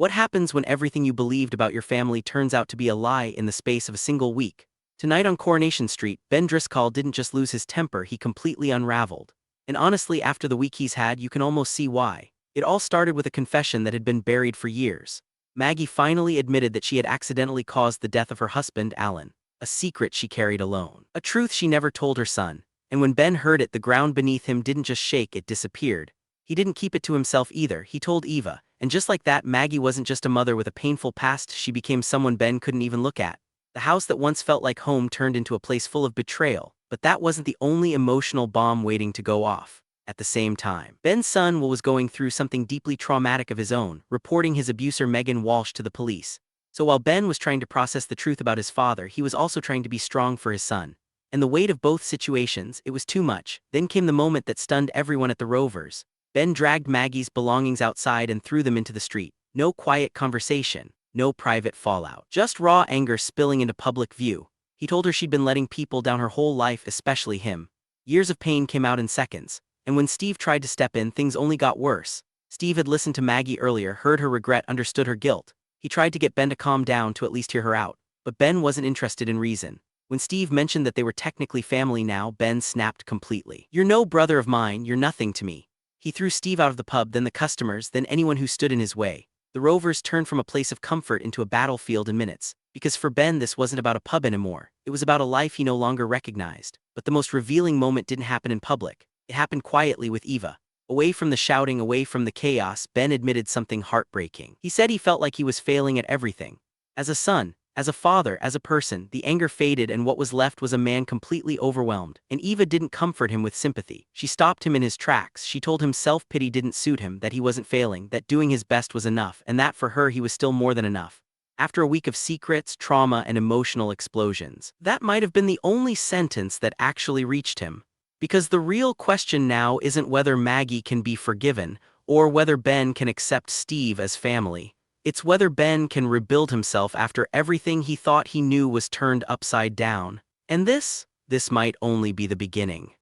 What happens when everything you believed about your family turns out to be a lie in the space of a single week? Tonight on Coronation Street, Ben Driscoll didn't just lose his temper, he completely unraveled. And honestly, after the week he's had, you can almost see why. It all started with a confession that had been buried for years. Maggie finally admitted that she had accidentally caused the death of her husband, Alan, a secret she carried alone. A truth she never told her son. And when Ben heard it, the ground beneath him didn't just shake, it disappeared. He didn't keep it to himself either, he told Eva. And just like that, Maggie wasn't just a mother with a painful past, she became someone Ben couldn't even look at. The house that once felt like home turned into a place full of betrayal, but that wasn't the only emotional bomb waiting to go off. At the same time, Ben's son was going through something deeply traumatic of his own, reporting his abuser Megan Walsh to the police. So while Ben was trying to process the truth about his father, he was also trying to be strong for his son. And the weight of both situations, it was too much. Then came the moment that stunned everyone at the Rovers. Ben dragged Maggie's belongings outside and threw them into the street. No quiet conversation, no private fallout. Just raw anger spilling into public view. He told her she'd been letting people down her whole life, especially him. Years of pain came out in seconds. And when Steve tried to step in, things only got worse. Steve had listened to Maggie earlier, heard her regret, understood her guilt. He tried to get Ben to calm down, to at least hear her out. But Ben wasn't interested in reason. When Steve mentioned that they were technically family now, Ben snapped completely. "You're no brother of mine, you're nothing to me." He threw Steve out of the pub, then the customers, then anyone who stood in his way. The Rovers turned from a place of comfort into a battlefield in minutes. Because for Ben, this wasn't about a pub anymore. It was about a life he no longer recognized. But the most revealing moment didn't happen in public. It happened quietly with Eva. Away from the shouting, away from the chaos, Ben admitted something heartbreaking. He said he felt like he was failing at everything. As a son, as a father, as a person, the anger faded and what was left was a man completely overwhelmed. And Eva didn't comfort him with sympathy. She stopped him in his tracks. She told him self-pity didn't suit him, that he wasn't failing, that doing his best was enough, and that for her he was still more than enough. After a week of secrets, trauma, and emotional explosions, that might have been the only sentence that actually reached him. Because the real question now isn't whether Maggie can be forgiven, or whether Ben can accept Steve as family. It's whether Ben can rebuild himself after everything he thought he knew was turned upside down. And this might only be the beginning.